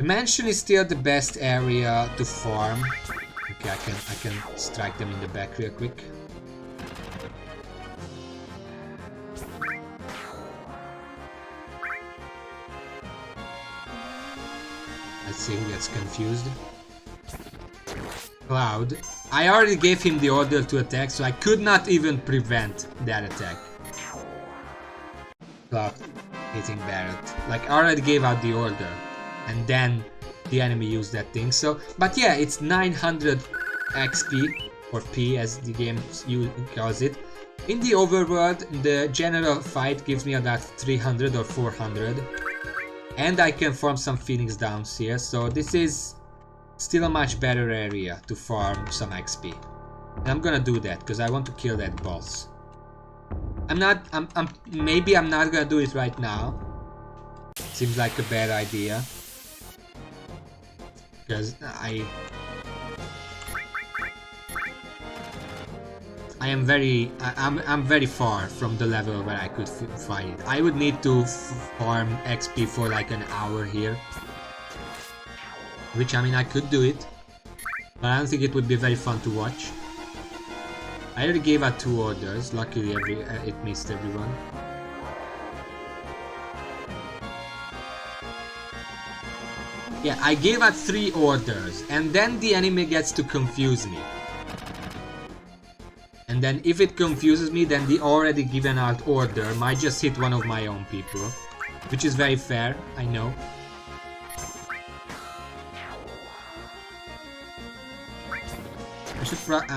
The mansion is still the best area to farm. Okay, I can strike them in the back real quick. Let's see who gets confused. Cloud. I already gave him the order to attack, so I could not even prevent that attack. Cloud hitting Barrett. Like, I already gave out the order. And then the enemy used that thing. So, but yeah, it's 900 XP, or P as the game calls it. In the overworld, the general fight gives me about 300 or 400. And I can farm some Phoenix Downs here, so this is still a much better area to farm some XP. And I'm gonna do that, because I want to kill that boss. Maybe I'm not gonna do it right now. Seems like a bad idea. Because I'm very far from the level where I could fight it. I would need to farm XP for like an hour here. Which, I mean, I could do it. But I don't think it would be very fun to watch. I already gave out 2 orders. Luckily it missed everyone. Yeah, I gave out 3 orders. And then the enemy gets to confuse me. And then if it confuses me, then the already given out order might just hit one of my own people. Which is very fair, I know.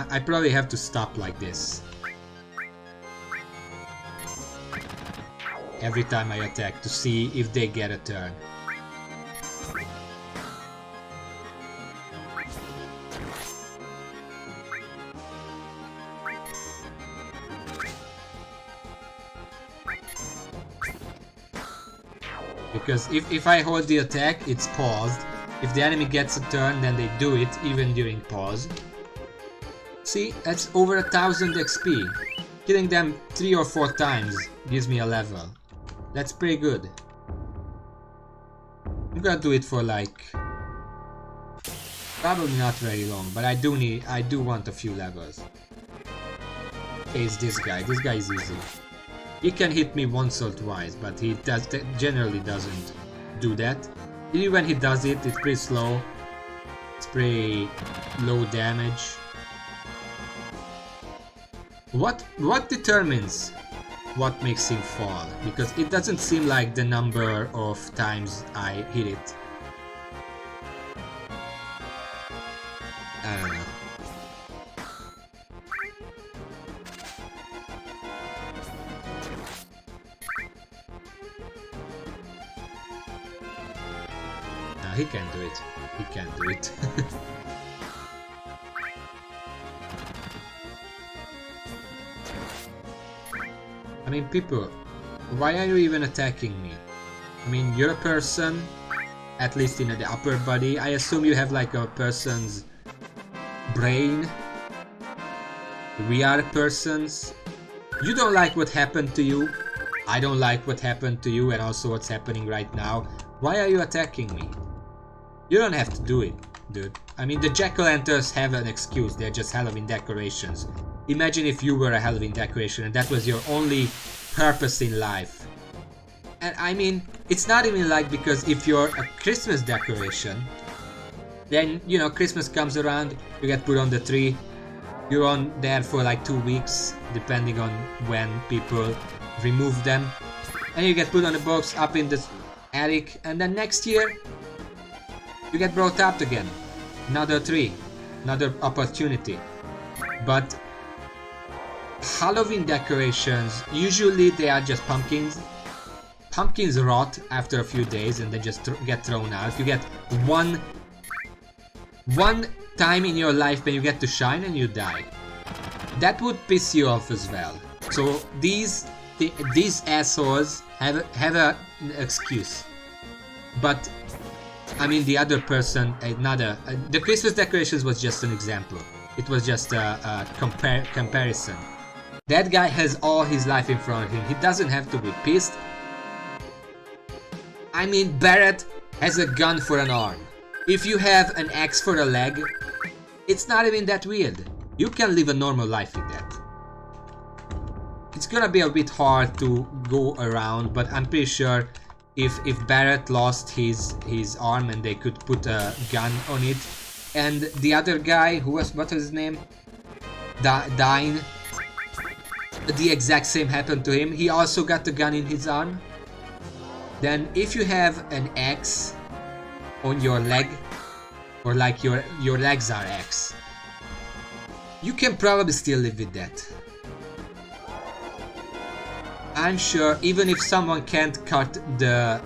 I probably have to stop like this. Every time I attack to see if they get a turn. Because if I hold the attack, it's paused. If the enemy gets a turn, then they do it even during pause. See, that's over 1000 XP. Killing them 3 or 4 times gives me a level. That's pretty good. I'm gonna do it for like... probably not very long, but I do want a few levels. Okay, it's this guy. This guy is easy. He can hit me once or twice, but he generally doesn't do that. Even when he does it, it's pretty slow. It's pretty low damage. What determines what makes him fall? Because it doesn't seem like the number of times I hit it. I don't know. No, he can't do it. He can't do it. I mean, people, why are you even attacking me? I mean, you're a person, at least in the upper body. I assume you have like a person's brain. We are persons. You don't like what happened to you. I don't like what happened to you and also what's happening right now. Why are you attacking me? You don't have to do it, dude. I mean, the jack-o'-lanterns have an excuse. They're just Halloween decorations. Imagine if you were a Halloween decoration and that was your only purpose in life. And I mean, it's not even like, because if you're a Christmas decoration, then, you know, Christmas comes around, you get put on the tree, you're on there for like 2 weeks, depending on when people remove them, and you get put on a box up in the attic, and then next year, you get brought up again. Another tree, another opportunity. But Halloween decorations, usually they are just pumpkins. Pumpkins rot after a few days and then just get thrown out. You get one time in your life when you get to shine and you die. That would piss you off as well. So these assholes have an excuse. But I mean, the other person, the Christmas decorations was just an example. It was just a comparison. That guy has all his life in front of him. He doesn't have to be pissed. I mean, Barrett has a gun for an arm. If you have an axe for a leg, it's not even that weird. You can live a normal life with that. It's gonna be a bit hard to go around, but I'm pretty sure if Barrett lost his arm and they could put a gun on it, and the other guy, what was his name? Dine, the exact same happened to him. He also got the gun in his arm. Then if you have an axe on your leg, or like your legs are axe, you can probably still live with that. I'm sure even if someone can't cut the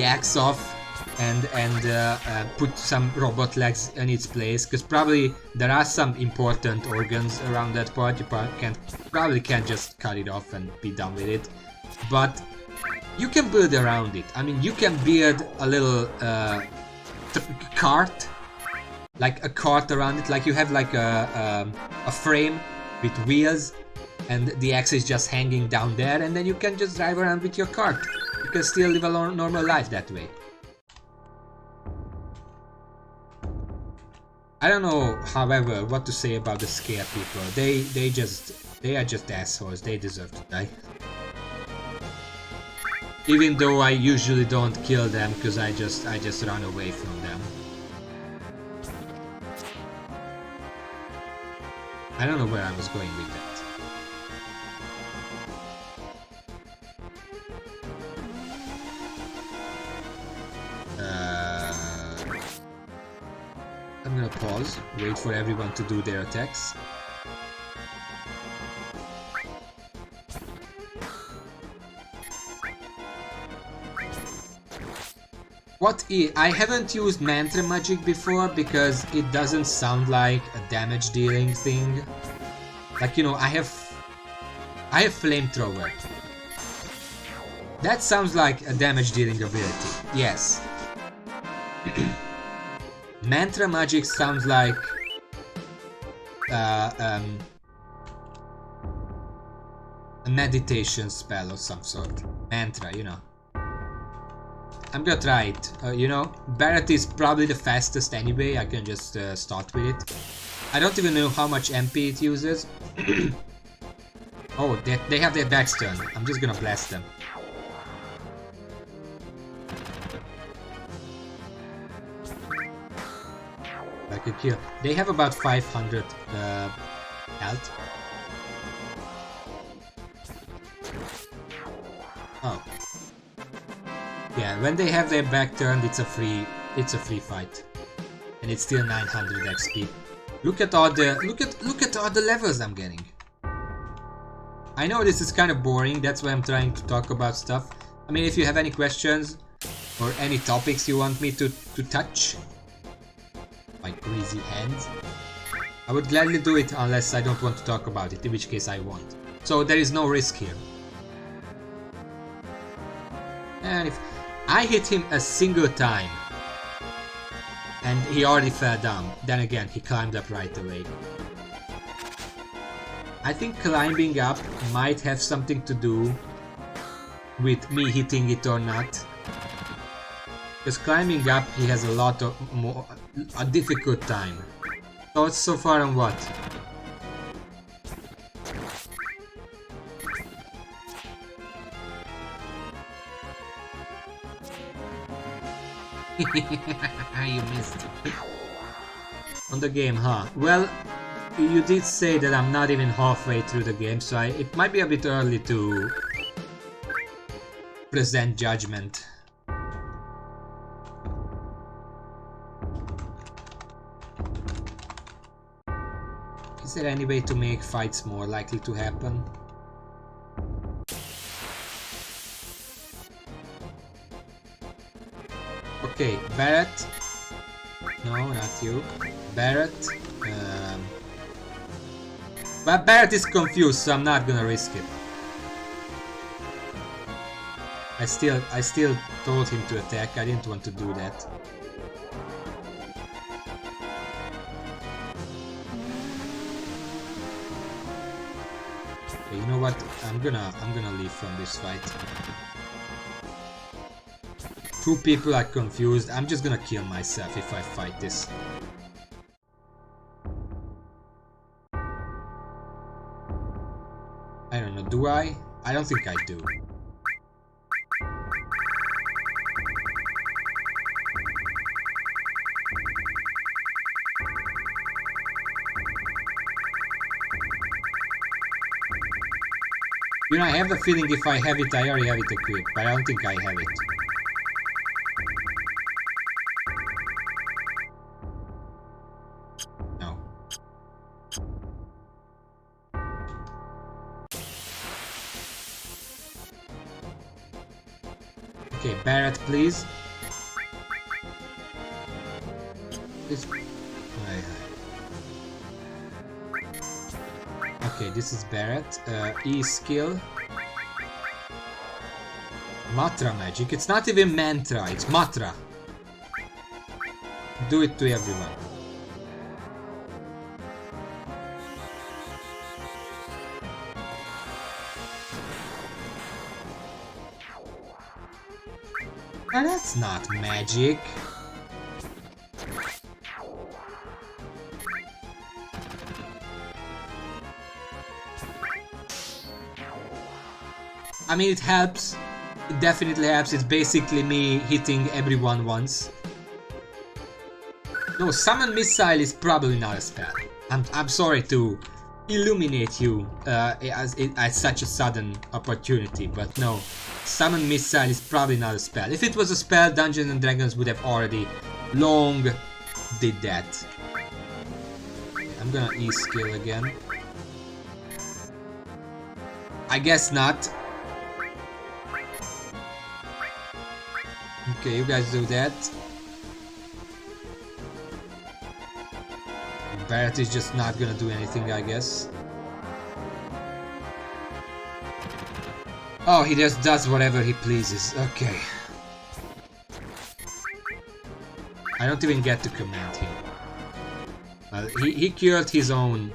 axe off and put some robot legs in its place, because probably there are some important organs around that part. You probably can't just cut it off and be done with it, but you can build around it. I mean, you can build a little cart, like a cart around it, like you have like a frame with wheels and the axe is just hanging down there, and then you can just drive around with your cart. You can still live a normal life that way. I don't know, however, what to say about the scare people. They are just assholes. They deserve to die. Even though I usually don't kill them, because I just run away from them. I don't know where I was going with that. I'm gonna pause, wait for everyone to do their attacks. I haven't used mantra magic before because it doesn't sound like a damage dealing thing. Like, you know, I have flamethrower. That sounds like a damage dealing ability. Yes. Mantra magic sounds like a meditation spell of some sort. Mantra, you know. I'm gonna try it. You know, Barrett is probably the fastest anyway. I can just start with it. I don't even know how much MP it uses. Oh, they have their backs turned. I'm just gonna blast them. Like a kill. They have about 500 health. Oh. Yeah, when they have their back turned, it's a free fight, and it's still 900 XP. Look at all the levels I'm getting. I know this is kind of boring. That's why I'm trying to talk about stuff. I mean, if you have any questions or any topics you want me to touch, my greasy hands, I would gladly do it unless I don't want to talk about it, in which case I won't. So there is no risk here. And if I hit him a single time and he already fell down, then again he climbed up right away. I think climbing up might have something to do with me hitting it or not. Because climbing up he has a difficult time. Thoughts so far on what? You missed. On the game, huh? Well, you did say that I'm not even halfway through the game, so it might be a bit early to present judgment. Is there any way to make fights more likely to happen? Okay, Barrett. No, not you. Barrett. But Barrett is confused, so I'm not gonna risk it. I still told him to attack. I didn't want to do that. Okay, you know what? I'm gonna leave from this fight. Two people are confused. I'm just gonna kill myself if I fight this. I don't know, do I? I don't think I do. You know, I have the feeling if I have it, I already have it equipped, but I don't think I have it. No. Okay, Barrett, please. This... Okay, this is Barrett. E skill. Matra magic. It's not even mantra, it's matra. Do it to everyone. Oh, that's not magic. I mean, it helps. It definitely helps. It's basically me hitting everyone once. No, summon missile is probably not a spell. I'm sorry to illuminate you as such a sudden opportunity, but no, summon missile is probably not a spell. If it was a spell, Dungeons and Dragons would have already long did that. I'm gonna E skill again. I guess not. Okay, you guys do that. Barrett is just not gonna do anything, I guess. Oh, he just does whatever he pleases. Okay. I don't even get to command him. He cured his own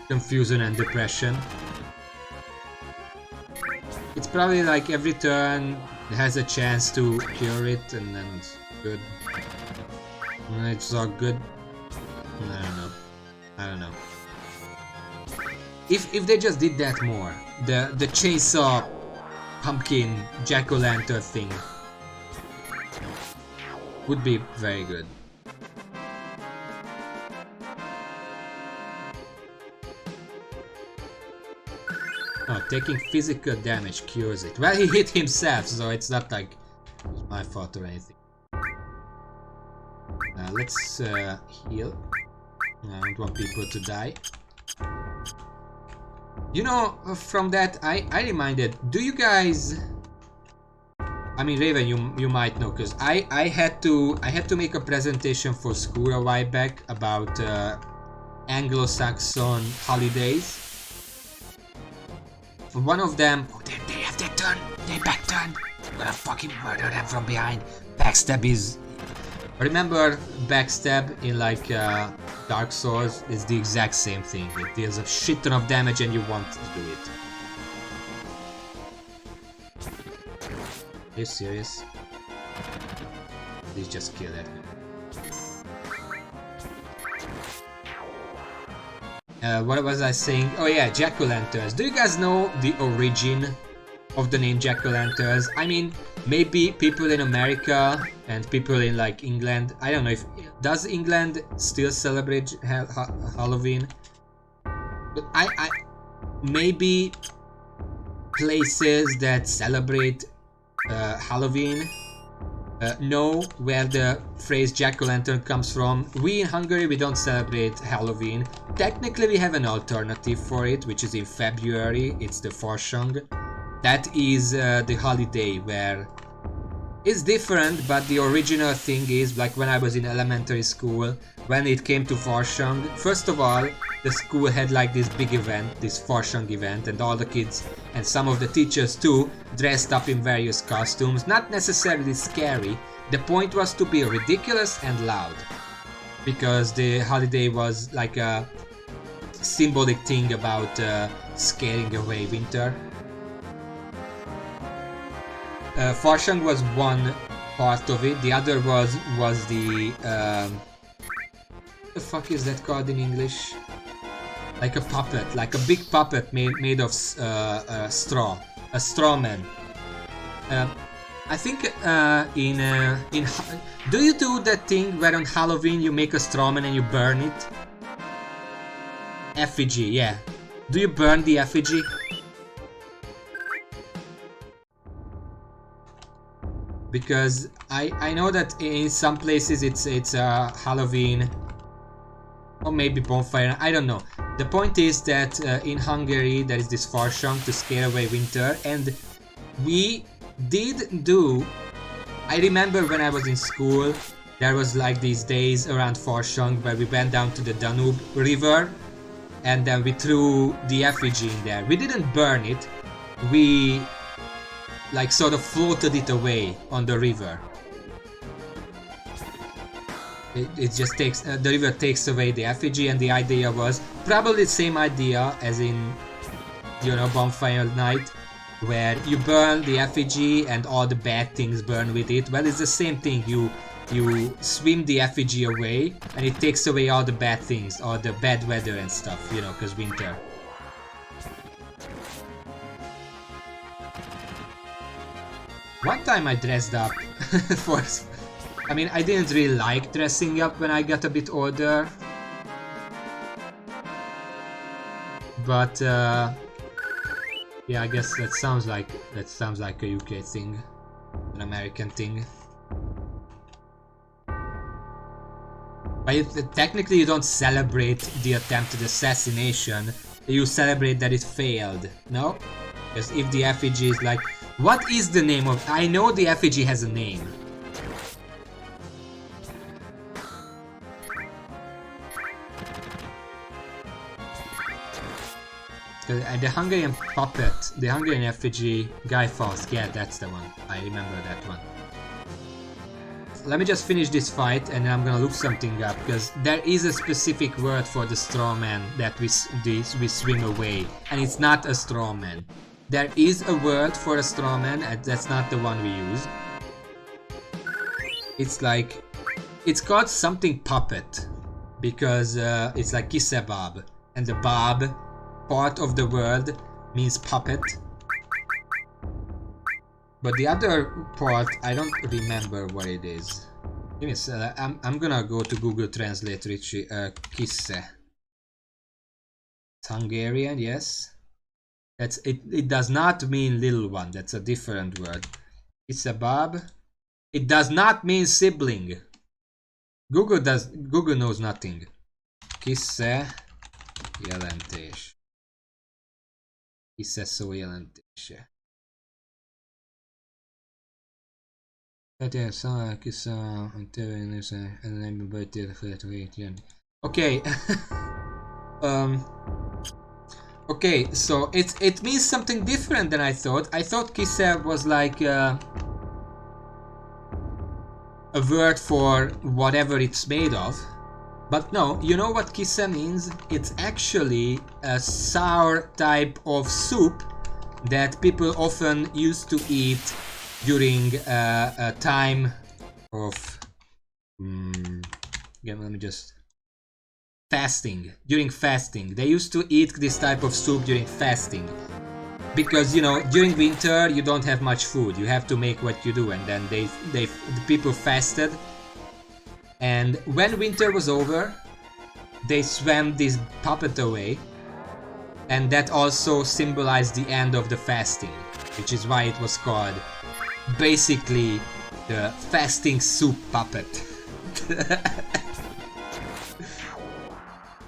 confusion and depression. It's probably like every turn has a chance to cure it, and then it's good. It's all good. I don't know. I don't know. If they just did that more, the chainsaw, pumpkin, jack-o'-lantern thing would be very good. Oh, taking physical damage cures it. Well, he hit himself, so it's not like it's my fault or anything. Let's heal. I don't want people to die. You know, from that, I reminded. Do you guys? I mean, Raven, you might know, because I had to make a presentation for school a while back about Anglo-Saxon holidays. For one of them, oh, they have their turn, they back turn. I'm gonna fucking murder them from behind. Backstab is. Remember Backstab in like Dark Souls? It's the exact same thing. It deals a shit ton of damage and you want to do it. Are you serious? Please just kill it. What was I saying? Oh yeah, jack-o'-lanterns. Do you guys know the origin of the name jack-o'-lanterns? I mean, maybe people in America and people in like England. I don't know if does England still celebrate Halloween. But I maybe places that celebrate Halloween know where the phrase jack-o'-lantern comes from. We in Hungary, we don't celebrate Halloween. Technically we have an alternative for it, which is in February. It's the Farsang. That is the holiday where it's different, but the original thing is like when I was in elementary school, when it came to Farsang. First of all, the school had like this big event, this Farsang event, and all the kids and some of the teachers too dressed up in various costumes, not necessarily scary. The point was to be ridiculous and loud, because the holiday was like a symbolic thing about scaring away winter. Farshang was one part of it. The other was the what the fuck is that called in English? Like a puppet, like a big puppet made of straw, a straw man. I think in do you do that thing where on Halloween you make a straw man and you burn it? Effigy, yeah. Do you burn the effigy? Because I know that in some places it's Halloween, or maybe bonfire, I don't know. The point is that in Hungary there is this Farshang to scare away winter, and we did do, I remember when I was in school, there was like these days around Farshang where we went down to the Danube river and then we threw the effigy in there. We didn't burn it, we like sort of floated it away on the river. It just takes, the river takes away the effigy, and the idea was probably the same idea as in, you know, bonfire night, where you burn the effigy and all the bad things burn with it. Well, it's the same thing. You swim the effigy away and it takes away all the bad things, all the bad weather and stuff, you know, because winter. One time I dressed up for, I mean, I didn't really like dressing up when I got a bit older, but yeah, I guess that sounds like a UK thing, an American thing. But technically you don't celebrate the attempted assassination, you celebrate that it failed, no? Because if the effigy is like, what is the name of, I know the effigy has a name. The Hungarian puppet, the Hungarian effigy, Guy Fawkes, yeah, that's the one. I remember that one. Let me just finish this fight and then I'm gonna look something up, because there is a specific word for the straw man that we swim away, and it's not a straw man. There is a word for a straw man, and that's not the one we use. It's like, it's called something puppet, because it's like kisebab, and the bab part of the word means puppet, but the other part I don't remember what it is. Give me a second. I'm gonna go to Google Translate, Richie. Kisse. It's Hungarian, yes. That's it. It does not mean little one. That's a different word. Kisebab. It does not mean sibling. Google knows nothing. Kisse jelentés. Kisse szó jelentése. Okay. Okay, so it means something different than I thought. I thought kisse was like a word for whatever it's made of. But no, you know what kisse means? It's actually a sour type of soup that people often used to eat during a time of let me just fasting. During fasting, they used to eat this type of soup during fasting, because you know, during winter you don't have much food, you have to make what you do, and then the people fasted, and when winter was over they swam this puppet away, and that also symbolized the end of the fasting, which is why it was called basically the fasting soup puppet.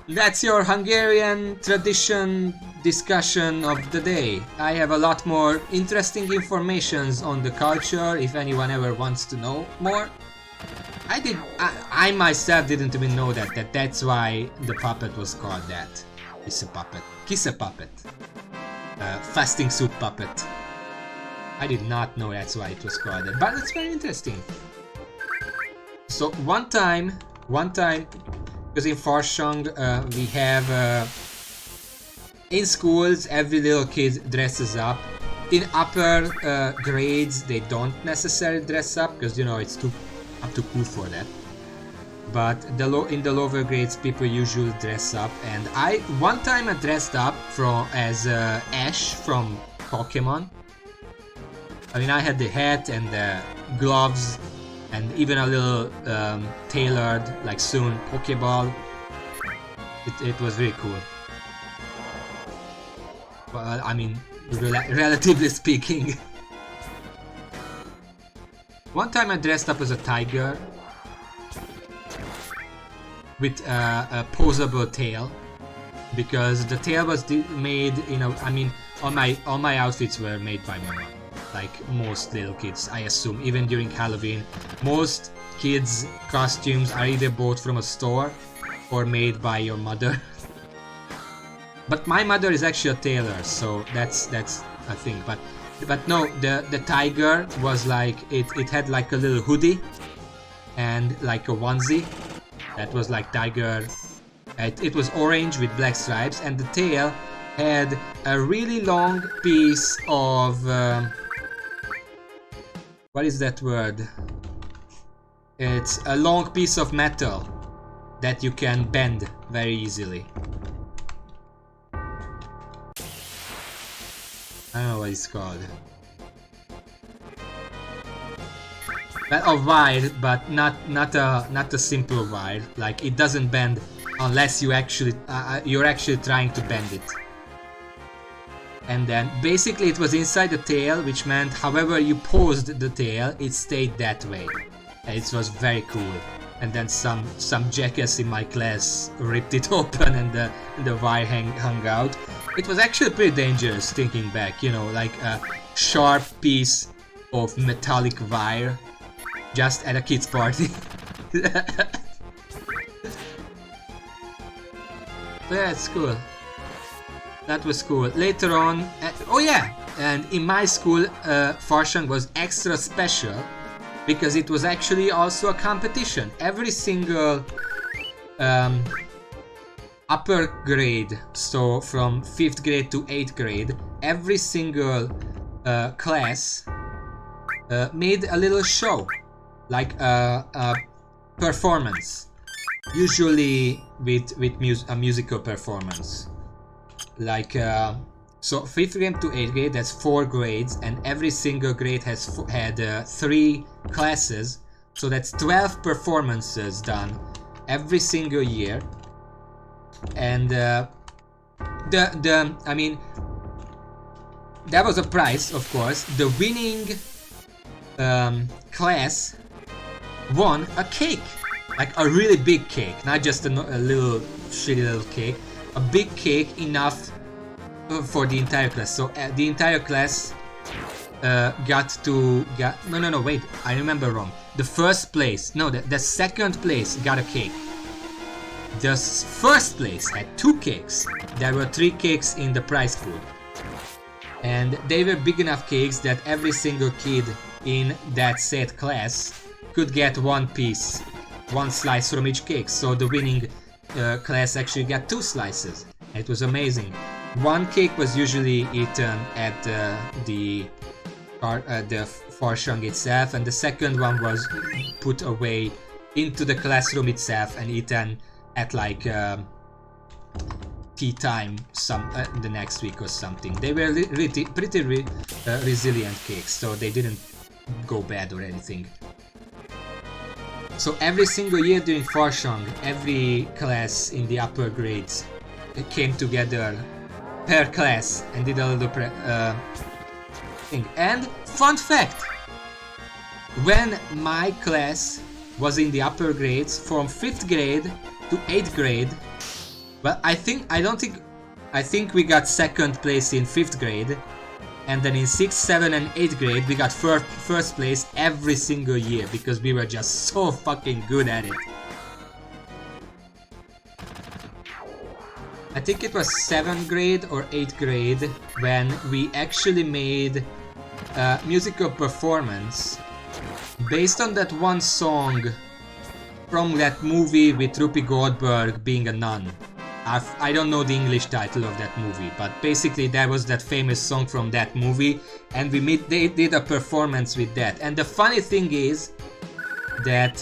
That's your Hungarian tradition discussion of the day. I have a lot more interesting informations on the culture if anyone ever wants to know more. I myself didn't even know that's why the puppet was called that. Kisse puppet. Kisse puppet. Fasting soup puppet. I did not know that's why it was called that, but it's very interesting. So one time, because in Farshang we have in schools every little kid dresses up in upper grades, they don't necessarily dress up because you know it's too cool for that. But in the lower grades, people usually dress up. And one time I dressed up as Ash from Pokemon. I mean, I had the hat and the gloves and even a little tailored, like soon, Pokeball. It was really cool. Well, I mean, relatively speaking. One time I dressed up as a tiger with a posable tail, because the tail was made, you know, I mean, all my outfits were made by my mom, like most little kids, I assume. Even during Halloween, most kids' costumes are either bought from a store or made by your mother. But my mother is actually a tailor, so that's a thing. But no, the tiger was like, it had like a little hoodie and like a onesie that was like tiger. It was orange with black stripes, and the tail had a really long piece of what is that word? It's a long piece of metal that you can bend very easily. I don't know what it's called. But a wire, but not a simple wire. Like, it doesn't bend unless you actually you're actually trying to bend it. And then basically it was inside the tail, which meant however you posed the tail, it stayed that way. And it was very cool. And then some jackass in my class ripped it open and the wire hung out. It was actually pretty dangerous, thinking back, you know, like a sharp piece of metallic wire just at a kid's party. Yeah, it's cool. That was cool. Later on, oh yeah, and in my school, Farsang was extra special because it was actually also a competition. Every single upper grade, so from 5th grade to 8th grade, every single class made a little show, like a performance, usually with a musical performance. Like, so 5th grade to 8th grade, that's 4 grades, and every single grade had 3 classes, so that's 12 performances done every single year. And I mean, that was a prize, of course. The winning class won a cake, like a really big cake, not just a little shitty little cake, a big cake enough for the entire class. So the entire class no, wait, I remember wrong. The first place, no, the second place got a cake. The first place had 2 cakes. There were 3 cakes in the prize pool. And they were big enough cakes that every single kid in that said class could get 1 piece, 1 slice from each cake. So the winning class actually got 2 slices. It was amazing. 1 cake was usually eaten at the Farsang itself, and the second one was put away into the classroom itself and eaten at like tea time the next week or something. They were pretty resilient cakes, so they didn't go bad or anything. So every single year during Farsang, every class in the upper grades came together per class and did a little thing. And fun fact, when my class was in the upper grades from 5th grade to 8th grade, well, I think we got 2nd place in 5th grade, and then in 6th, 7th and 8th grade we got first place every single year because we were just so fucking good at it. I think it was 7th grade or 8th grade when we actually made a musical performance based on that one song from that movie with Rupi Goldberg being a nun. I don't know the English title of that movie, but basically that was that famous song from that movie, and they did a performance with that. And the funny thing is that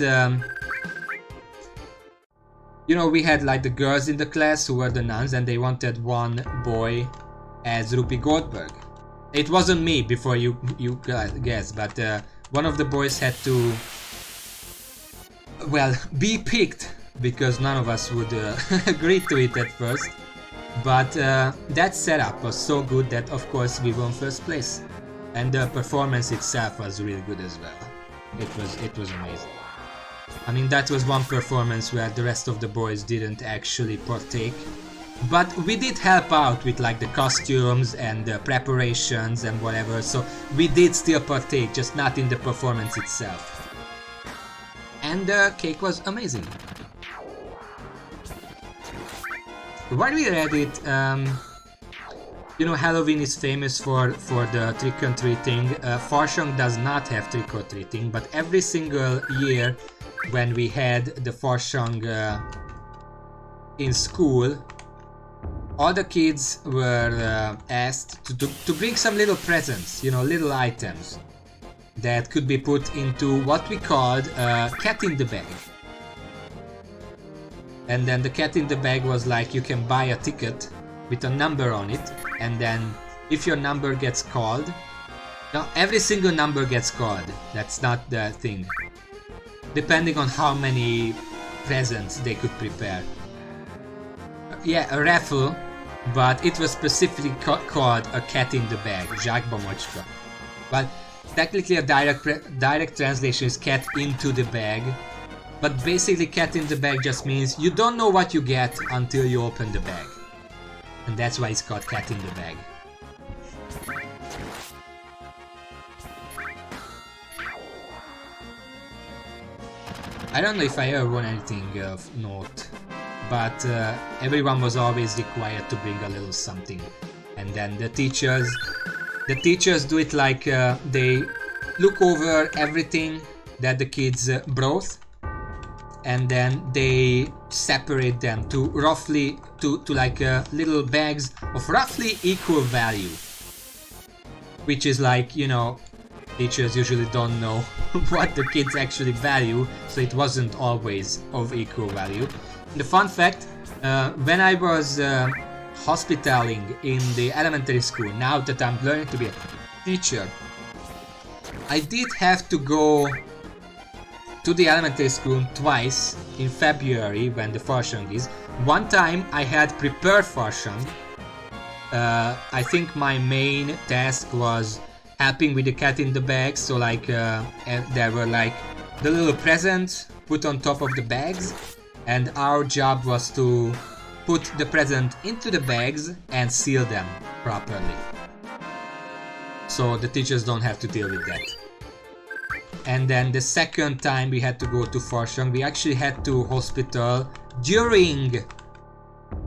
you know, we had like the girls in the class who were the nuns, and they wanted one boy as Rupi Goldberg. It wasn't me, before you guess, but one of the boys had to, well, be picked, because none of us would agree to it at first. But that setup was so good that of course we won first place, and the performance itself was really good as well. It was amazing. I mean, that was one performance where the rest of the boys didn't actually partake, but we did help out with like the costumes and the preparations and whatever, so we did still partake, just not in the performance itself. And the cake was amazing. While we read it, you know, Halloween is famous for the trick-or-treating. Farsang does not have trick-or-treating, but every single year when we had the Farsang in school, all the kids were asked to bring some little presents, you know, little items that could be put into what we called cat in the bag. And then the cat in the bag was like, you can buy a ticket with a number on it, and then if your number gets called, now every single number gets called, that's not the thing, depending on how many presents they could prepare. Yeah, a raffle, but it was specifically called a cat in the bag, zsákba-macska. But technically a direct translation is cat into the bag. But basically cat in the bag just means you don't know what you get until you open the bag. And that's why it's called cat in the bag. I don't know if I ever won anything of note, but everyone was always required to bring a little something. And then the teachers do it like they look over everything that the kids brought, and then they separate them to roughly to like little bags of roughly equal value, which is like, you know, teachers usually don't know what the kids actually value, so it wasn't always of equal value. And the fun fact, when I was hospitaling in the elementary school, now that I'm learning to be a teacher, I did have to go to the elementary school twice in February when the Farsang is. One time I had prepared Farsang. I think my main task was helping with the cat in the bag, so like there were like the little presents put on top of the bags, and our job was to put the present into the bags and seal them properly, so the teachers don't have to deal with that. And then the second time we had to go to Farsang, we actually had to hospital during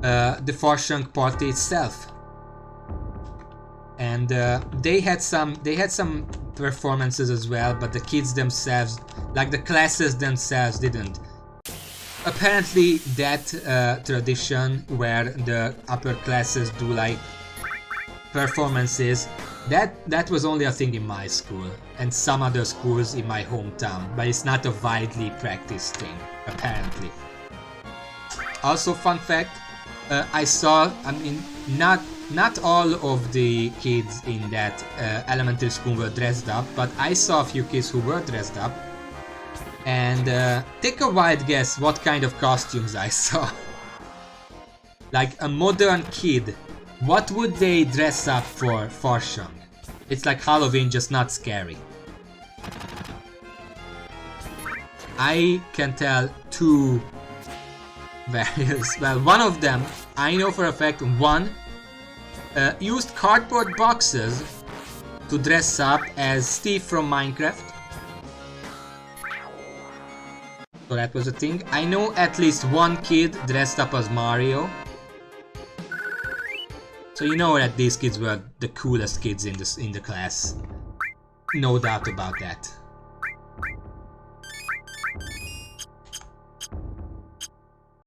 the Farsang party itself. And they had some performances as well, but the kids themselves, like the classes themselves, didn't. Apparently that tradition where the upper classes do like performances, that was only a thing in my school and some other schools in my hometown, but it's not a widely practiced thing, apparently. Also, fun fact, I saw, I mean, not all of the kids in that elementary school were dressed up, but I saw a few kids who were dressed up. And take a wild guess what kind of costumes I saw. Like a modern kid, what would they dress up for Farsang? It's like Halloween, just not scary. I can tell two various. Well, one of them, I know for a fact, one used cardboard boxes to dress up as Steve from Minecraft. So that was a thing. I know at least one kid dressed up as Mario. So you know that these kids were the coolest kids in the class. No doubt about that.